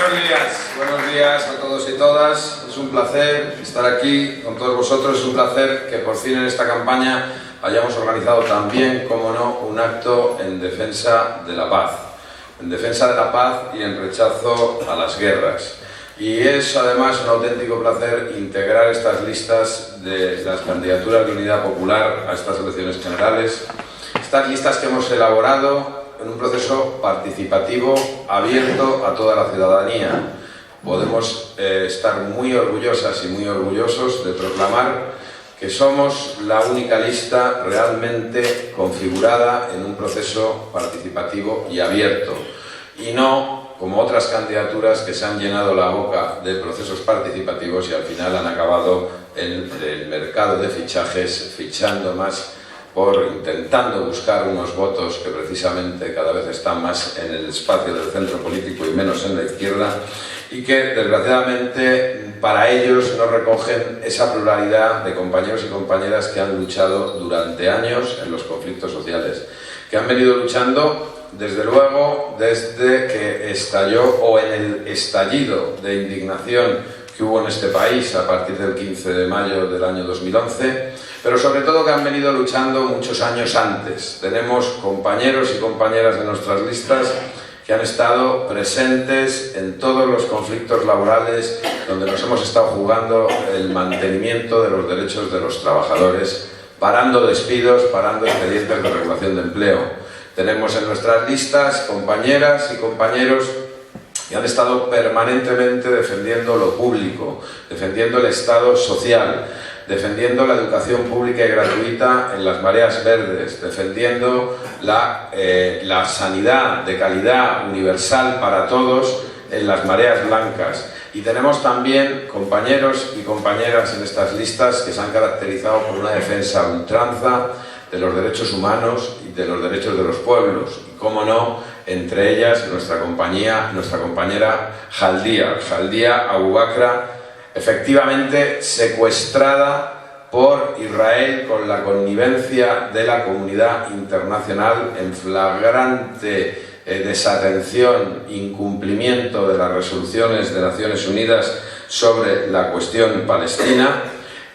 Buenos días a todos y todas. Es un placer estar aquí con todos vosotros. Es un placer que por fin en esta campaña hayamos organizado también, como no, un acto en defensa de la paz. En defensa de la paz y en rechazo a las guerras. Y es además un auténtico placer integrar estas listas de las candidaturas de Unidad Popular a estas elecciones generales. Estas listas que hemos elaborado en un proceso participativo abierto a toda la ciudadanía. Podemos estar muy orgullosas y muy orgullosos de proclamar que somos la única lista realmente configurada en un proceso participativo y abierto, y no como otras candidaturas que se han llenado la boca de procesos participativos y al final han acabado en el mercado de fichajes, fichando más intentando buscar unos votos que precisamente cada vez están más en el espacio del centro político y menos en la izquierda, y que desgraciadamente para ellos no recogen esa pluralidad de compañeros y compañeras que han luchado durante años en los conflictos sociales, que han venido luchando desde luego desde que estalló o en el estallido de indignación que hubo en este país a partir del 15 de mayo del año 2011, pero sobre todo que han venido luchando muchos años antes. Tenemos compañeros y compañeras de nuestras listas que han estado presentes en todos los conflictos laborales donde nos hemos estado jugando el mantenimiento de los derechos de los trabajadores, parando despidos, parando expedientes de regulación de empleo. Tenemos en nuestras listas compañeras y compañeros que han estado permanentemente defendiendo lo público, defendiendo el Estado social, defendiendo la educación pública y gratuita en las mareas verdes, defendiendo la sanidad de calidad universal para todos en las mareas blancas. Y tenemos también compañeros y compañeras en estas listas que se han caracterizado por una defensa a ultranza de los derechos humanos y de los derechos de los pueblos. Y cómo no, entre ellas nuestra compañera Jaldía Abu Bakra, efectivamente secuestrada por Israel con la connivencia de la comunidad internacional en flagrante desatención, incumplimiento de las resoluciones de Naciones Unidas sobre la cuestión palestina.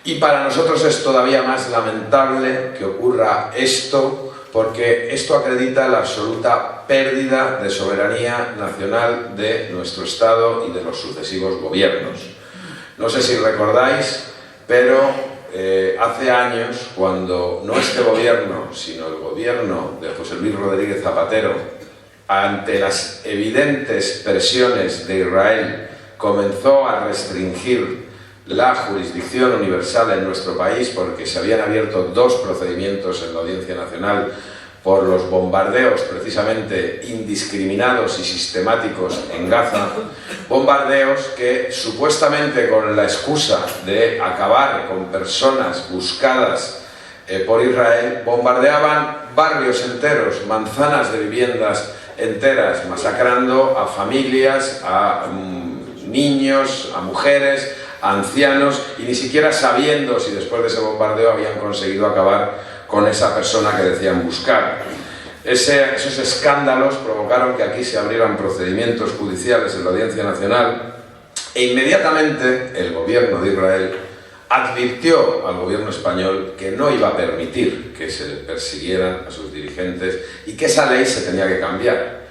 Y para nosotros es todavía más lamentable que ocurra esto, porque esto acredita la absoluta pérdida de soberanía nacional de nuestro Estado y de los sucesivos gobiernos. No sé si recordáis, pero hace años, cuando no este gobierno, sino el gobierno de José Luis Rodríguez Zapatero, ante las evidentes presiones de Israel, comenzó a restringir la jurisdicción universal en nuestro país porque se habían abierto dos procedimientos en la Audiencia Nacional por los bombardeos precisamente indiscriminados y sistemáticos en Gaza, bombardeos que supuestamente con la excusa de acabar con personas buscadas por Israel, bombardeaban barrios enteros, manzanas de viviendas enteras, masacrando a familias, a niños, a mujeres, a ancianos, y ni siquiera sabiendo si después de ese bombardeo habían conseguido acabar con esa persona que decían buscar. Esos escándalos provocaron que aquí se abrieran procedimientos judiciales en la Audiencia Nacional e inmediatamente el gobierno de Israel advirtió al gobierno español que no iba a permitir que se persiguieran a sus dirigentes y que esa ley se tenía que cambiar.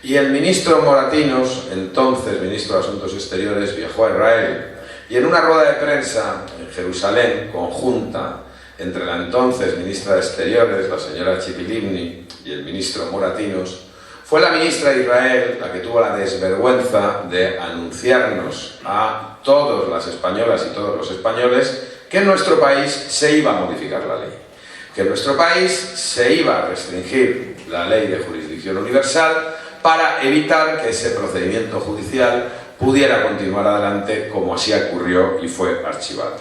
Y el ministro Moratinos, entonces ministro de Asuntos Exteriores, viajó a Israel y en una rueda de prensa en Jerusalén, conjunta, entre la entonces ministra de Exteriores, la señora Tzipi Livni, y el ministro Moratinos, fue la ministra de Israel la que tuvo la desvergüenza de anunciarnos a todas las españolas y todos los españoles que en nuestro país se iba a modificar la ley, que en nuestro país se iba a restringir la ley de jurisdicción universal para evitar que ese procedimiento judicial pudiera continuar adelante como así ocurrió y fue archivado.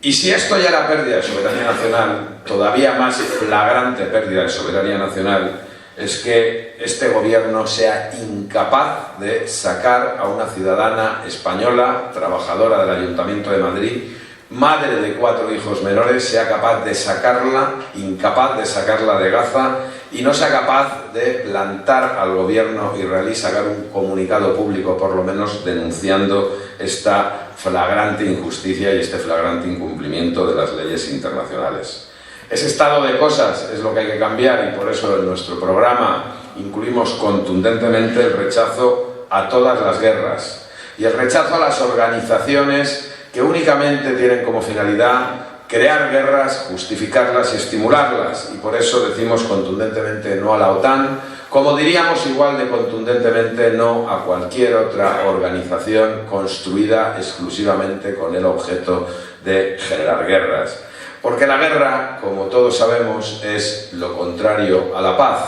Y si esto ya era pérdida de soberanía nacional, todavía más flagrante pérdida de soberanía nacional es que este gobierno sea incapaz de sacar a una ciudadana española, trabajadora del Ayuntamiento de Madrid, madre de 4 hijos menores, sea capaz de sacarla, incapaz de sacarla de Gaza y no sea capaz de plantar al gobierno israelí, sacar un comunicado público por lo menos denunciando esta flagrante injusticia y este flagrante incumplimiento de las leyes internacionales. Ese estado de cosas es lo que hay que cambiar y por eso en nuestro programa incluimos contundentemente el rechazo a todas las guerras y el rechazo a las organizaciones que únicamente tienen como finalidad crear guerras, justificarlas y estimularlas, y por eso decimos contundentemente no a la OTAN, como diríamos igual de contundentemente no a cualquier otra organización construida exclusivamente con el objeto de generar guerras. Porque la guerra, como todos sabemos, es lo contrario a la paz,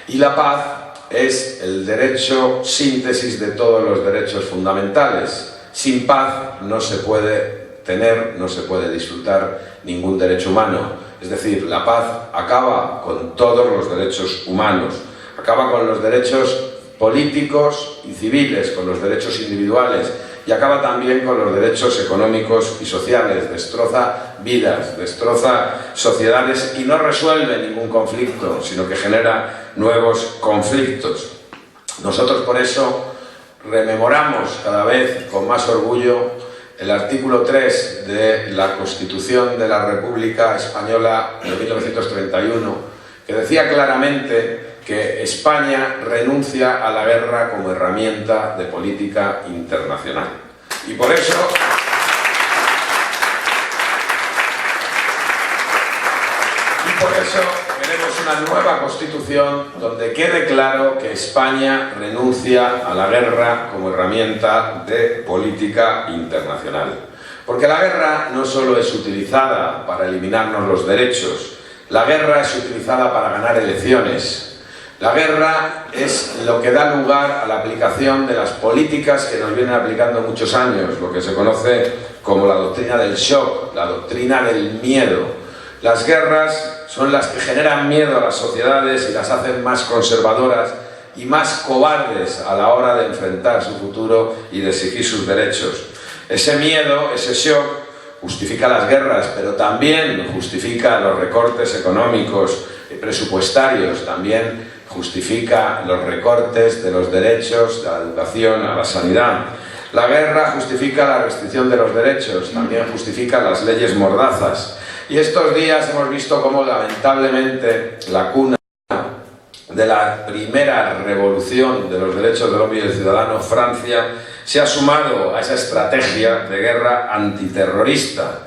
y la paz es el derecho síntesis de todos los derechos fundamentales. Sin paz no se puede tener, no se puede disfrutar ningún derecho humano. Es decir, la paz acaba con todos los derechos humanos, acaba con los derechos políticos y civiles, con los derechos individuales y acaba también con los derechos económicos y sociales. Destroza vidas, destroza sociedades y no resuelve ningún conflicto, sino que genera nuevos conflictos. Nosotros por eso rememoramos cada vez con más orgullo el artículo 3 de la Constitución de la República Española de 1931, que decía claramente que España renuncia a la guerra como herramienta de política internacional. Y por eso queremos una nueva Constitución donde quede claro que España renuncia a la guerra como herramienta de política internacional. Porque la guerra no solo es utilizada para eliminarnos los derechos, la guerra es utilizada para ganar elecciones. La guerra es lo que da lugar a la aplicación de las políticas que nos vienen aplicando muchos años, lo que se conoce como la doctrina del shock, la doctrina del miedo. Las guerras son las que generan miedo a las sociedades y las hacen más conservadoras y más cobardes a la hora de enfrentar su futuro y de exigir sus derechos. Ese miedo, ese shock, justifica las guerras, pero también justifica los recortes económicos y presupuestarios, también justifica los recortes de los derechos, de la educación, a la sanidad. La guerra justifica la restricción de los derechos, también justifica las leyes mordazas. Y estos días hemos visto cómo lamentablemente la cuna de la primera revolución de los derechos del hombre y del ciudadano, Francia, se ha sumado a esa estrategia de guerra antiterrorista.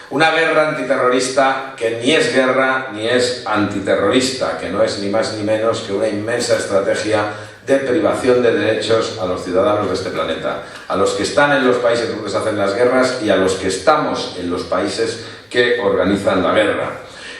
Una guerra antiterrorista que ni es guerra ni es antiterrorista, que no es ni más ni menos que una inmensa estrategia de privación de derechos a los ciudadanos de este planeta, a los que están en los países donde se hacen las guerras y a los que estamos en los países que organizan la guerra.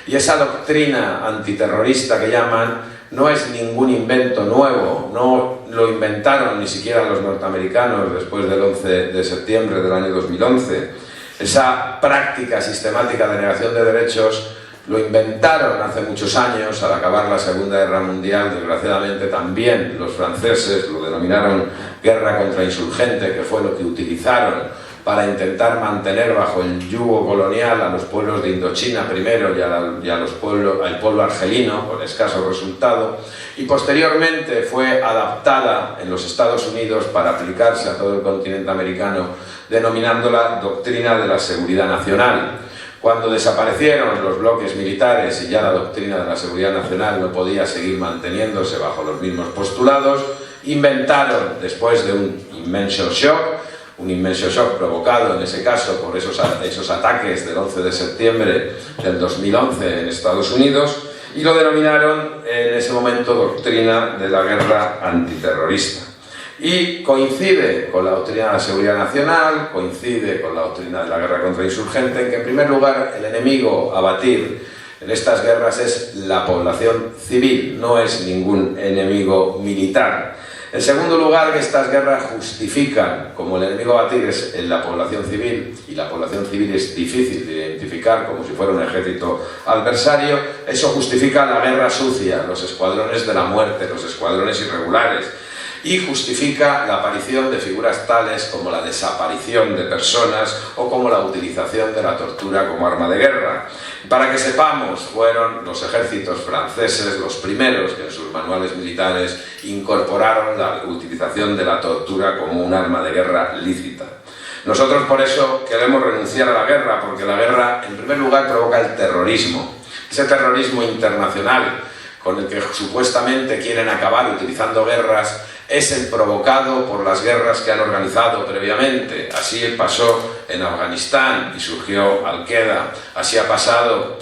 Y esa doctrina antiterrorista que llaman no es ningún invento nuevo, no lo inventaron ni siquiera los norteamericanos después del 11 de septiembre del año 2011. Esa práctica sistemática de negación de derechos lo inventaron hace muchos años, al acabar la Segunda Guerra Mundial. Desgraciadamente también los franceses lo denominaron guerra contra insurgente, que fue lo que utilizaron para intentar mantener bajo el yugo colonial a los pueblos de Indochina primero y al pueblo argelino, con escaso resultado, y posteriormente fue adaptada en los Estados Unidos para aplicarse a todo el continente americano, denominándola doctrina de la seguridad nacional. Cuando desaparecieron los bloques militares y ya la doctrina de la seguridad nacional no podía seguir manteniéndose bajo los mismos postulados, inventaron, después de un inmenso shock provocado en ese caso por esos ataques del 11 de septiembre del 2011 en Estados Unidos, y lo denominaron en ese momento doctrina de la guerra antiterrorista. Y coincide con la doctrina de la seguridad nacional, coincide con la doctrina de la guerra contra insurgente, en que en primer lugar el enemigo a batir en estas guerras es la población civil, no es ningún enemigo militar. En segundo lugar, que estas guerras justifican, como el enemigo a batir es en la población civil, y la población civil es difícil de identificar como si fuera un ejército adversario, eso justifica la guerra sucia, los escuadrones de la muerte, los escuadrones irregulares. y justifica la aparición de figuras tales como la desaparición de personas o como la utilización de la tortura como arma de guerra. Para que sepamos, fueron los ejércitos franceses los primeros que en sus manuales militares incorporaron la utilización de la tortura como un arma de guerra lícita. Nosotros por eso queremos renunciar a la guerra, porque la guerra en primer lugar provoca el terrorismo, ese terrorismo internacional con el que supuestamente quieren acabar utilizando guerras, es el provocado por las guerras que han organizado previamente. Así pasó en Afganistán y surgió Al-Qaeda, así ha pasado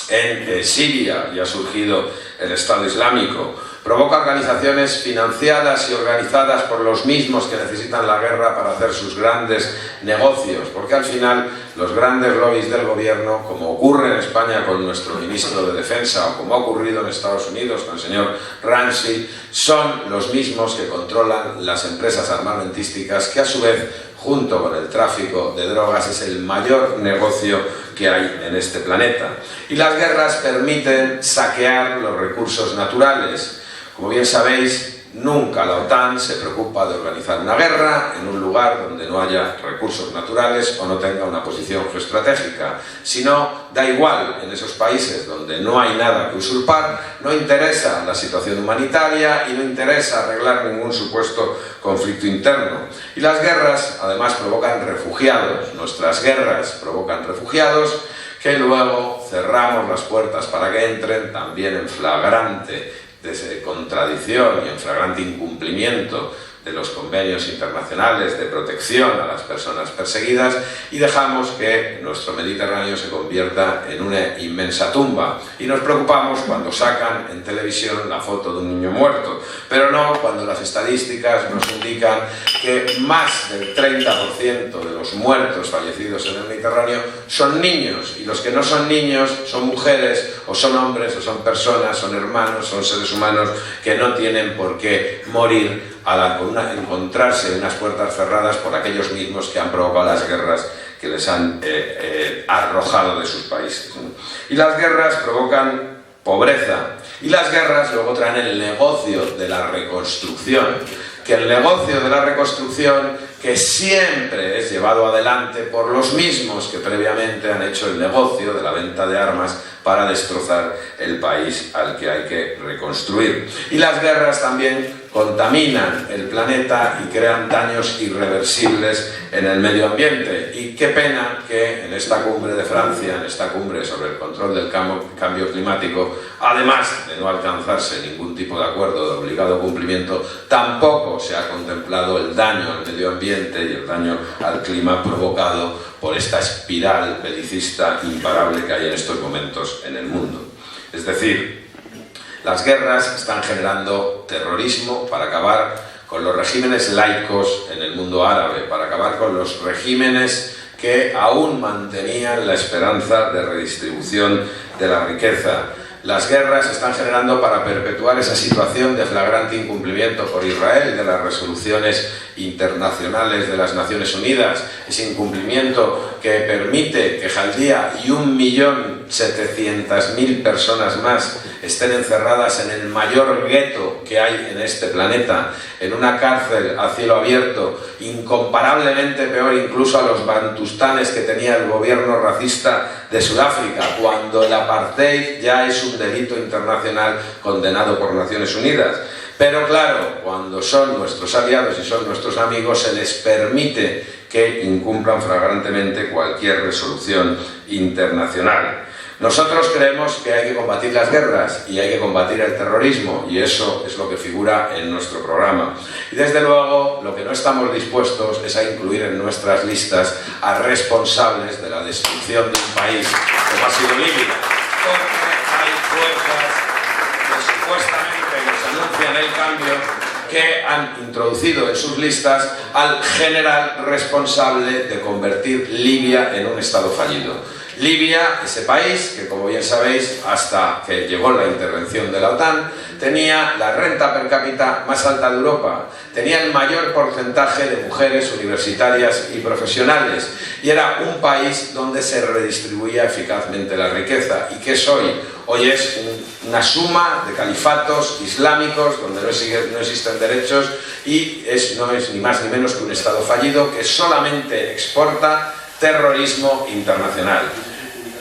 en Siria y ha surgido el Estado Islámico. Provoca organizaciones financiadas y organizadas por los mismos que necesitan la guerra para hacer sus grandes negocios, porque al final los grandes lobbies del gobierno, como ocurre en España con nuestro ministro de Defensa o como ha ocurrido en Estados Unidos con el señor Ramsey, son los mismos que controlan las empresas armamentísticas, que a su vez, junto con el tráfico de drogas, es el mayor negocio que hay en este planeta. Y las guerras permiten saquear los recursos naturales. Como bien sabéis, nunca la OTAN se preocupa de organizar una guerra en un lugar donde no haya recursos naturales o no tenga una posición geoestratégica. Si no, da igual, en esos países donde no hay nada que usurpar, no interesa la situación humanitaria y no interesa arreglar ningún supuesto conflicto interno. Y las guerras, además, provocan refugiados. Nuestras guerras provocan refugiados que luego cerramos las puertas para que entren, también en flagrante contradicción y en flagrante incumplimiento de los convenios internacionales de protección a las personas perseguidas, y dejamos que nuestro Mediterráneo se convierta en una inmensa tumba. Y nos preocupamos cuando sacan en televisión la foto de un niño muerto, pero no cuando las estadísticas nos indican que más del 30% de los muertos fallecidos en el Mediterráneo son niños, y los que no son niños son mujeres, o son hombres, o son personas, son hermanos, son seres humanos que no tienen por qué morir encontrarse unas puertas cerradas por aquellos mismos que han provocado las guerras que les han arrojado de sus países. Y las guerras provocan pobreza, y las guerras luego traen el negocio de la reconstrucción, que el negocio de la reconstrucción, que siempre es llevado adelante por los mismos que previamente han hecho el negocio de la venta de armas para destrozar el país al que hay que reconstruir. Y las guerras también contaminan el planeta y crean daños irreversibles en el medio ambiente. Y qué pena que en esta cumbre de Francia, en esta cumbre sobre el control del cambio climático, además de no alcanzarse ningún tipo de acuerdo de obligado cumplimiento, tampoco se ha contemplado el daño al medio ambiente y el daño al clima provocado por esta espiral belicista imparable que hay en estos momentos en el mundo. Es decir, las guerras están generando terrorismo para acabar con los regímenes laicos en el mundo árabe, para acabar con los regímenes que aún mantenían la esperanza de redistribución de la riqueza. Las guerras se están generando para perpetuar esa situación de flagrante incumplimiento por Israel de las resoluciones internacionales de las Naciones Unidas, ese incumplimiento que permite que Jaldía y 1.700.000 personas más estén encerradas en el mayor gueto que hay en este planeta, en una cárcel a cielo abierto, incomparablemente peor incluso a los bantustanes que tenía el gobierno racista de Sudáfrica, cuando el apartheid ya es un delito internacional condenado por Naciones Unidas. Pero claro, cuando son nuestros aliados y son nuestros amigos, se les permite que incumplan flagrantemente cualquier resolución internacional. Nosotros creemos que hay que combatir las guerras y hay que combatir el terrorismo, y eso es lo que figura en nuestro programa. Y desde luego, lo que no estamos dispuestos es a incluir en nuestras listas a responsables de la destrucción de un país como ha sido Libia, porque hay fuerzas que supuestamente nos anuncian el cambio, que han introducido en sus listas al general responsable de convertir Libia en un estado fallido. Libia, ese país que, como bien sabéis, hasta que llegó la intervención de la OTAN, tenía la renta per cápita más alta de Europa, tenía el mayor porcentaje de mujeres universitarias y profesionales, y era un país donde se redistribuía eficazmente la riqueza. ¿Y qué es hoy? Hoy es una suma de califatos islámicos donde no existen derechos y no es ni más ni menos que un Estado fallido que solamente exporta terrorismo internacional.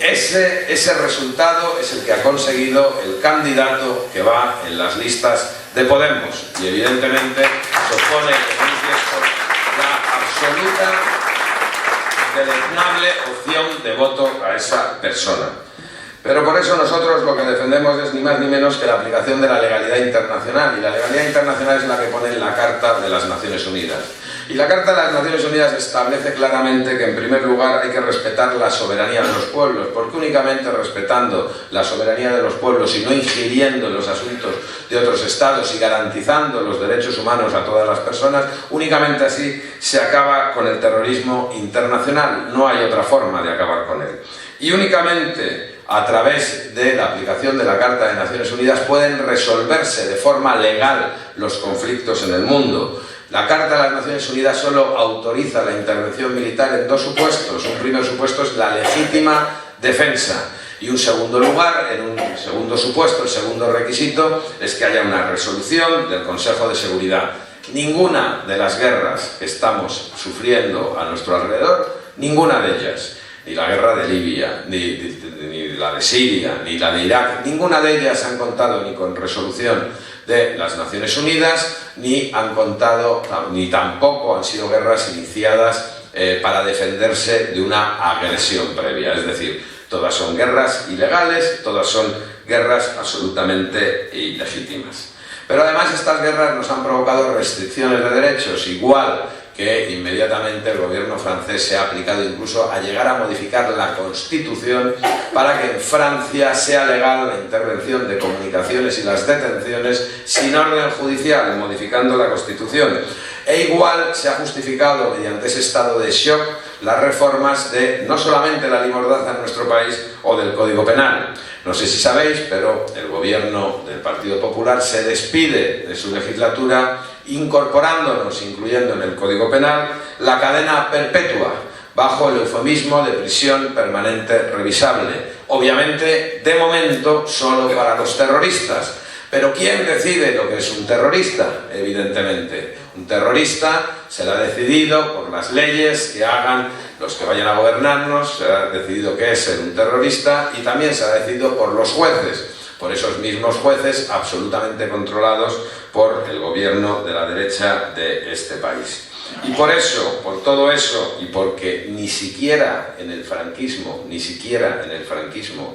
Ese resultado es el que ha conseguido el candidato que va en las listas de Podemos, y evidentemente se opone de manifiesto la absoluta deleznable opción de voto a esa persona. Pero por eso nosotros lo que defendemos es ni más ni menos que la aplicación de la legalidad internacional, y la legalidad internacional es la que pone en la Carta de las Naciones Unidas. Y la Carta de las Naciones Unidas establece claramente que en primer lugar hay que respetar la soberanía de los pueblos, porque únicamente respetando la soberanía de los pueblos y no ingiriendo en los asuntos de otros estados y garantizando los derechos humanos a todas las personas, únicamente así se acaba con el terrorismo internacional. No hay otra forma de acabar con él. Y únicamente a través de la aplicación de la Carta de Naciones Unidas pueden resolverse de forma legal los conflictos en el mundo. La Carta de las Naciones Unidas solo autoriza la intervención militar en dos supuestos. Un primer supuesto es la legítima defensa. Y un segundo lugar, en un segundo supuesto, el segundo requisito, es que haya una resolución del Consejo de Seguridad. Ninguna de las guerras que estamos sufriendo a nuestro alrededor, ninguna de ellas, ni la guerra de Libia, ni la de Siria, ni la de Irak, ninguna de ellas han contado ni con resolución de las Naciones Unidas, ni tampoco han sido guerras iniciadas para defenderse de una agresión previa. Es decir, todas son guerras ilegales, todas son guerras absolutamente ilegítimas. Pero además estas guerras nos han provocado restricciones de derechos, igual que inmediatamente el gobierno francés se ha aplicado incluso a llegar a modificar la Constitución para que en Francia sea legal la intervención de comunicaciones y las detenciones sin orden judicial, modificando la Constitución. E igual se ha justificado mediante ese estado de shock las reformas de no solamente la ley Mordaza en nuestro país o del Código Penal. No sé si sabéis, pero el gobierno del Partido Popular se despide de su legislatura incorporándonos, incluyendo en el Código Penal, la cadena perpetua, bajo el eufemismo de prisión permanente revisable. Obviamente, de momento, solo para los terroristas. Pero ¿quién decide lo que es un terrorista? Evidentemente, un terrorista será decidido por las leyes que hagan los que vayan a gobernarnos, será decidido qué es ser un terrorista, y también será decidido por los jueces, por esos mismos jueces absolutamente controlados por el gobierno de la derecha de este país. Y por eso, por todo eso, y porque ni siquiera en el franquismo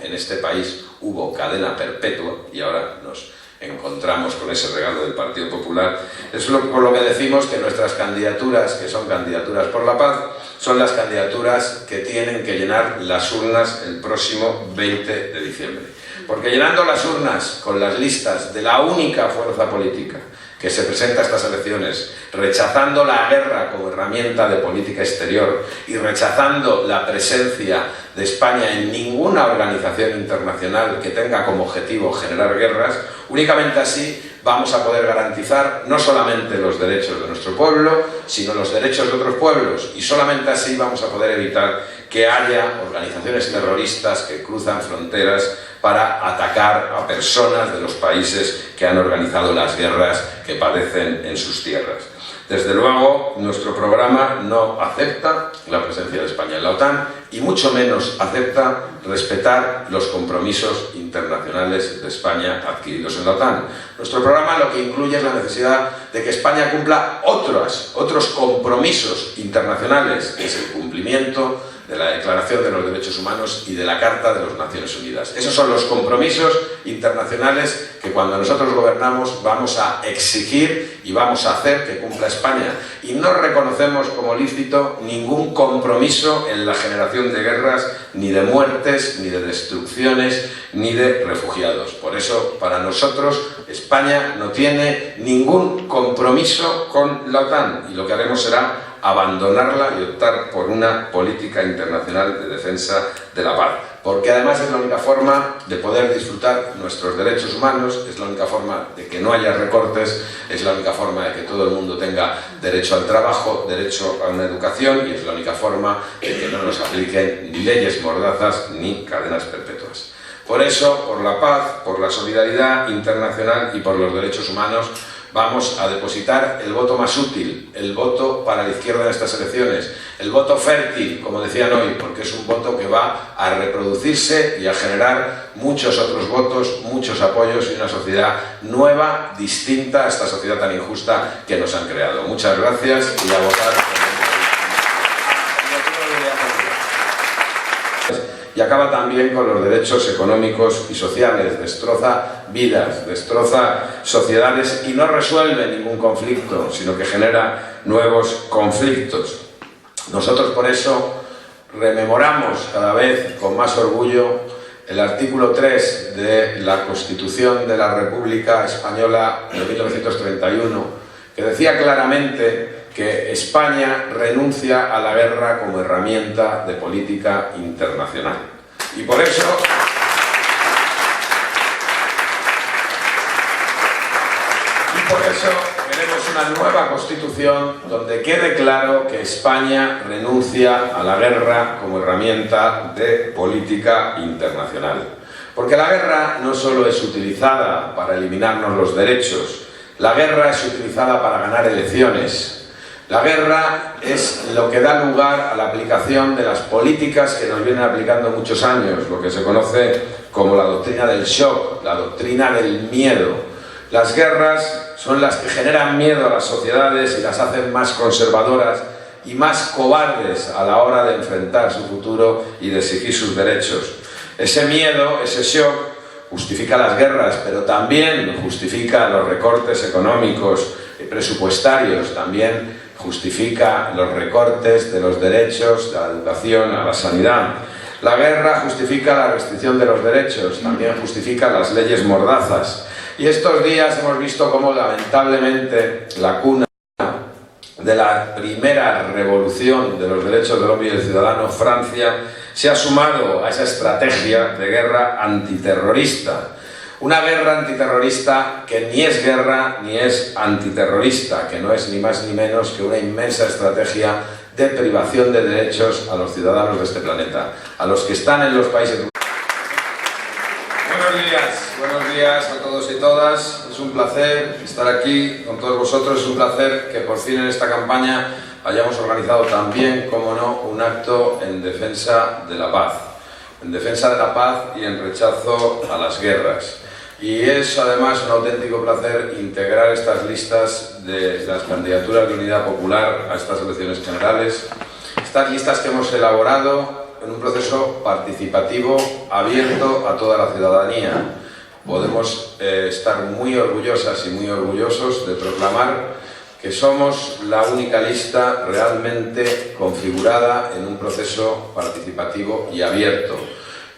en este país hubo cadena perpetua, y ahora nos encontramos con ese regalo del Partido Popular, es por lo que decimos que nuestras candidaturas, que son candidaturas por la paz, son las candidaturas que tienen que llenar las urnas el próximo 20 de diciembre. Porque llenando las urnas con las listas de la única fuerza política que se presenta a estas elecciones, rechazando la guerra como herramienta de política exterior y rechazando la presencia de España en ninguna organización internacional que tenga como objetivo generar guerras, únicamente así vamos a poder garantizar no solamente los derechos de nuestro pueblo, sino los derechos de otros pueblos, y solamente así vamos a poder evitar que haya organizaciones terroristas que cruzan fronteras para atacar a personas de los países que han organizado las guerras que padecen en sus tierras. Desde luego, nuestro programa no acepta la presencia de España en la OTAN y mucho menos acepta respetar los compromisos internacionales de España adquiridos en la OTAN. Nuestro programa lo que incluye es la necesidad de que España cumpla otros compromisos internacionales, que es el cumplimiento de la Declaración de los Derechos Humanos y de la Carta de las Naciones Unidas. Esos son los compromisos internacionales que cuando nosotros gobernamos vamos a exigir y vamos a hacer que cumpla España. Y no reconocemos como lícito ningún compromiso en la generación de guerras, ni de muertes, ni de destrucciones, ni de refugiados. Por eso, para nosotros, España no tiene ningún compromiso con la OTAN, y lo que haremos será abandonarla y optar por una política internacional de defensa de la paz. Porque además es la única forma de poder disfrutar nuestros derechos humanos, es la única forma de que no haya recortes, es la única forma de que todo el mundo tenga derecho al trabajo, derecho a una educación, y es la única forma de que no nos apliquen ni leyes mordazas ni cadenas perpetuas. Por eso, por la paz, por la solidaridad internacional y por los derechos humanos, vamos a depositar el voto más útil, el voto para la izquierda en estas elecciones, el voto fértil, como decían hoy, porque es un voto que va a reproducirse y a generar muchos otros votos, muchos apoyos y una sociedad nueva, distinta a esta sociedad tan injusta que nos han creado. Muchas gracias y a votar. Y acaba también con los derechos económicos y sociales, destroza vidas, destroza sociedades y no resuelve ningún conflicto, sino que genera nuevos conflictos. Nosotros por eso rememoramos cada vez con más orgullo el artículo 3 de la Constitución de la República Española de 1931, que decía claramente que España renuncia a la guerra como herramienta de política internacional. Y por eso queremos una nueva Constitución donde quede claro que España renuncia a la guerra como herramienta de política internacional. Porque la guerra no solo es utilizada para eliminarnos los derechos, la guerra es utilizada para ganar elecciones. La guerra es lo que da lugar a la aplicación de las políticas que nos vienen aplicando muchos años, lo que se conoce como la doctrina del shock, la doctrina del miedo. Las guerras son las que generan miedo a las sociedades y las hacen más conservadoras y más cobardes a la hora de enfrentar su futuro y de exigir sus derechos. Ese miedo, ese shock, justifica las guerras, pero también justifica los recortes económicos y presupuestarios, también justifica los recortes de los derechos, de la educación, a la sanidad. La guerra justifica la restricción de los derechos, también justifica las leyes mordazas. Y estos días hemos visto cómo lamentablemente la cuna de la primera revolución de los derechos del hombre y del ciudadano, Francia, se ha sumado a esa estrategia de guerra antiterrorista. Una guerra antiterrorista que ni es guerra ni es antiterrorista, que no es ni más ni menos que una inmensa estrategia de privación de derechos a los ciudadanos de este planeta, a los que están en los países. Buenos días a todos y todas. Es un placer estar aquí con todos vosotros, es un placer que por fin en esta campaña hayamos organizado también, como no, un acto en defensa de la paz. En defensa de la paz y en rechazo a las guerras. Y es además un auténtico placer integrar estas listas de las candidaturas de Unidad Popular a estas elecciones generales. Estas listas que hemos elaborado en un proceso participativo abierto a toda la ciudadanía. Podemos estar muy orgullosas y muy orgullosos de proclamar que somos la única lista realmente configurada en un proceso participativo y abierto,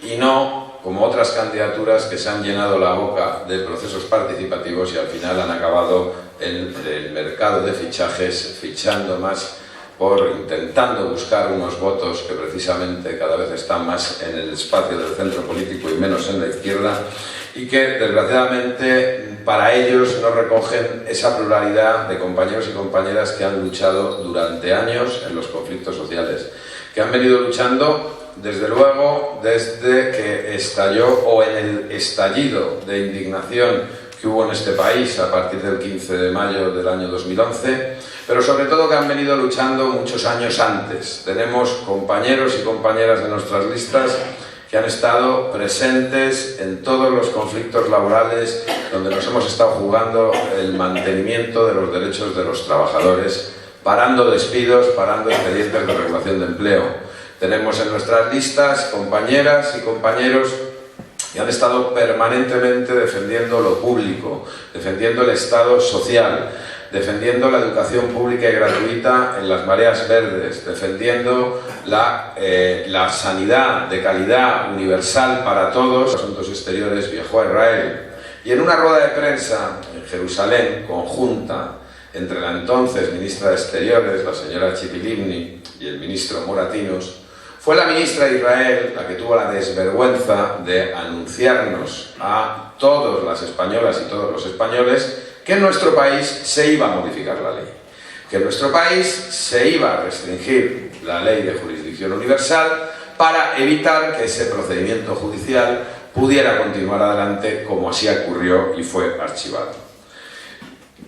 y no como otras candidaturas que se han llenado la boca de procesos participativos y al final han acabado en el mercado de fichajes, fichando más intentando buscar unos votos que precisamente cada vez están más en el espacio del centro político y menos en la izquierda, y que desgraciadamente para ellos no recogen esa pluralidad de compañeros y compañeras que han luchado durante años en los conflictos sociales, que han venido luchando desde luego desde que estalló, o en el estallido de indignación que hubo en este país a partir del 15 de mayo del año 2011, pero sobre todo que han venido luchando muchos años antes. Tenemos compañeros y compañeras de nuestras listas que han estado presentes en todos los conflictos laborales donde nos hemos estado jugando el mantenimiento de los derechos de los trabajadores, parando despidos, parando expedientes de regulación de empleo. Tenemos en nuestras listas compañeras y compañeros que han estado permanentemente defendiendo lo público, defendiendo el Estado social, defendiendo la educación pública y gratuita en las mareas verdes, defendiendo la sanidad de calidad universal para todos. Asuntos Exteriores viajó a Israel y en una rueda de prensa en Jerusalén conjunta entre la entonces ministra de Exteriores, la señora Tzipi Livni, y el ministro Moratinos, fue la ministra de Israel la que tuvo la desvergüenza de anunciarnos a todas las españolas y todos los españoles que en nuestro país se iba a modificar la ley, que en nuestro país se iba a restringir la ley de jurisdicción universal para evitar que ese procedimiento judicial pudiera continuar adelante como así ocurrió y fue archivado.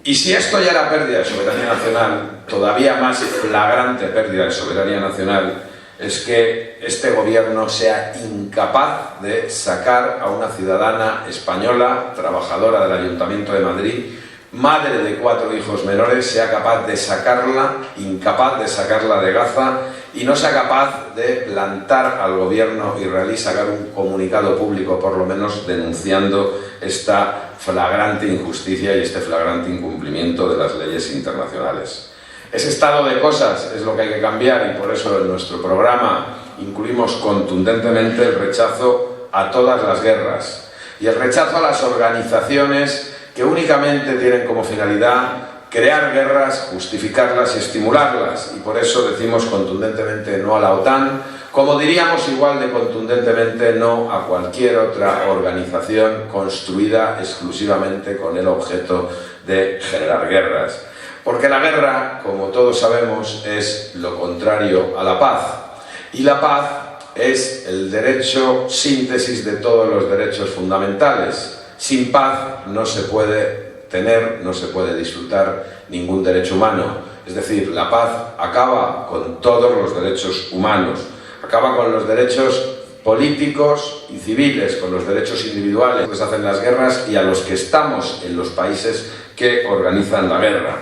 Y si esto ya era pérdida de soberanía nacional, todavía más flagrante pérdida de soberanía nacional es que este gobierno sea incapaz de sacar a una ciudadana española, trabajadora del Ayuntamiento de Madrid, madre de 4 hijos menores, sea capaz de sacarla, incapaz de sacarla de Gaza, y no sea capaz de plantar al gobierno israelí, sacar un comunicado público por lo menos denunciando esta flagrante injusticia y este flagrante incumplimiento de las leyes internacionales. Ese estado de cosas es lo que hay que cambiar, y por eso en nuestro programa incluimos contundentemente el rechazo a todas las guerras y el rechazo a las organizaciones que únicamente tienen como finalidad crear guerras, justificarlas y estimularlas, y por eso decimos contundentemente no a la OTAN, como diríamos igual de contundentemente no a cualquier otra organización construida exclusivamente con el objeto de generar guerras. Porque la guerra, como todos sabemos, es lo contrario a la paz, y la paz es el derecho síntesis de todos los derechos fundamentales. Sin paz no se puede tener, no se puede disfrutar ningún derecho humano. Es decir, la paz acaba con todos los derechos humanos, acaba con los derechos políticos y civiles, con los derechos individuales que se hacen las guerras y a los que estamos en los países que organizan la guerra.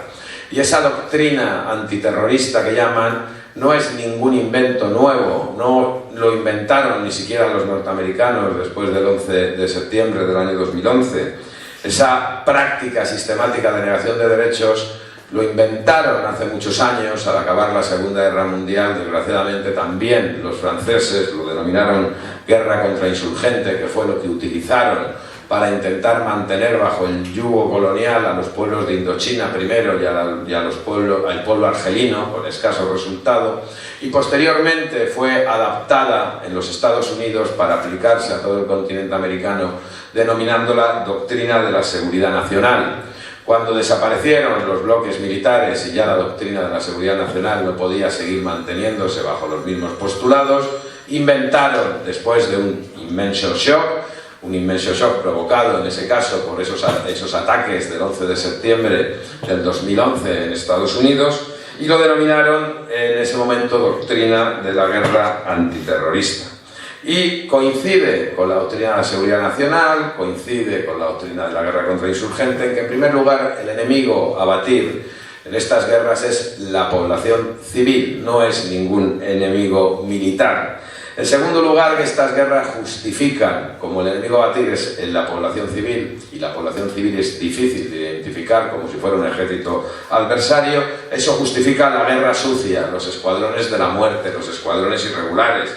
Y esa doctrina antiterrorista que llaman no es ningún invento nuevo, no lo inventaron ni siquiera los norteamericanos después del 11 de septiembre del año 2011. Esa práctica sistemática de negación de derechos lo inventaron hace muchos años, al acabar la Segunda Guerra Mundial. Desgraciadamente también los franceses lo denominaron guerra contra insurgente, que fue lo que utilizaron para intentar mantener bajo el yugo colonial a los pueblos de Indochina primero y al pueblo argelino, con escaso resultado, y posteriormente fue adaptada en los Estados Unidos para aplicarse a todo el continente americano, denominándola doctrina de la seguridad nacional. Cuando desaparecieron los bloques militares y ya la doctrina de la seguridad nacional no podía seguir manteniéndose bajo los mismos postulados, inventaron, después de un inmenso shock provocado en ese caso por esos ataques del 11 de septiembre del 2011 en Estados Unidos, y lo denominaron en ese momento doctrina de la guerra antiterrorista. Y coincide con la doctrina de la seguridad nacional, coincide con la doctrina de la guerra contra insurgente, en que en primer lugar el enemigo a batir en estas guerras es la población civil, no es ningún enemigo militar. En segundo lugar, que estas guerras justifican, como el enemigo a batir es en la población civil, y la población civil es difícil de identificar como si fuera un ejército adversario, eso justifica la guerra sucia, los escuadrones de la muerte, los escuadrones irregulares,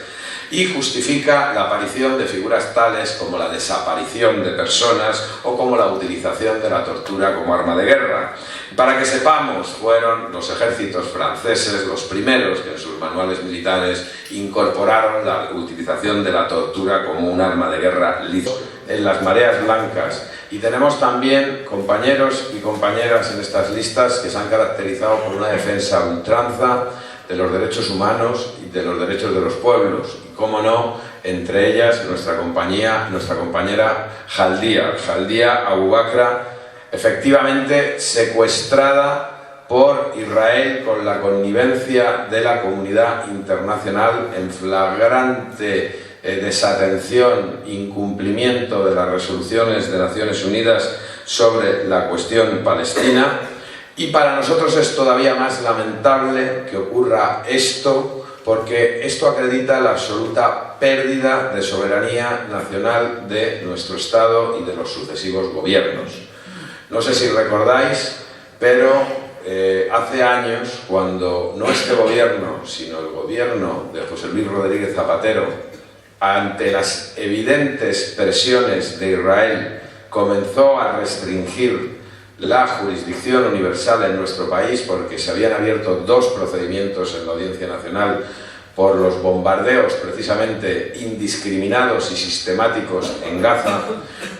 y justifica la aparición de figuras tales como la desaparición de personas o como la utilización de la tortura como arma de guerra. Para que sepamos, fueron los ejércitos franceses los primeros que en sus manuales militares incorporaron la utilización de la tortura como un arma de guerra lícita en las mareas blancas. Y tenemos también compañeros y compañeras en estas listas que se han caracterizado por una defensa a ultranza de los derechos humanos y de los derechos de los pueblos. Y cómo no, entre ellas nuestra compañera Jaldía Abu Bakra, efectivamente secuestrada por Israel con la connivencia de la comunidad internacional en flagrante desatención, incumplimiento de las resoluciones de Naciones Unidas sobre la cuestión palestina. Y para nosotros es todavía más lamentable que ocurra esto, porque esto acredita la absoluta pérdida de soberanía nacional de nuestro Estado y de los sucesivos gobiernos. No sé si recordáis, pero hace años, cuando no este gobierno, sino el gobierno de José Luis Rodríguez Zapatero, ante las evidentes presiones de Israel, comenzó a restringir la jurisdicción universal en nuestro país porque se habían abierto 2 procedimientos en la Audiencia Nacional por los bombardeos precisamente indiscriminados y sistemáticos en Gaza,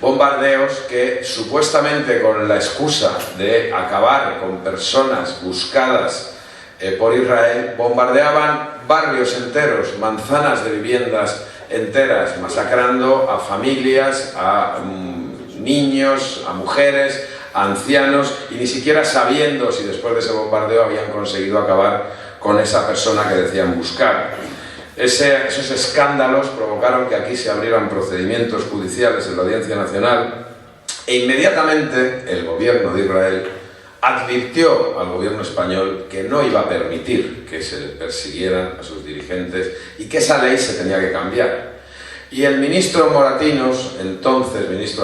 bombardeos que supuestamente con la excusa de acabar con personas buscadas por Israel, bombardeaban barrios enteros, manzanas de viviendas enteras, masacrando a familias, a niños, a mujeres, a ancianos, y ni siquiera sabiendo si después de ese bombardeo habían conseguido acabar con esa persona que decían buscar. Esos escándalos provocaron que aquí se abrieran procedimientos judiciales en la Audiencia Nacional e inmediatamente el gobierno de Israel advirtió al gobierno español que no iba a permitir que se persiguieran a sus dirigentes y que esa ley se tenía que cambiar. Y el ministro Moratinos, entonces ministro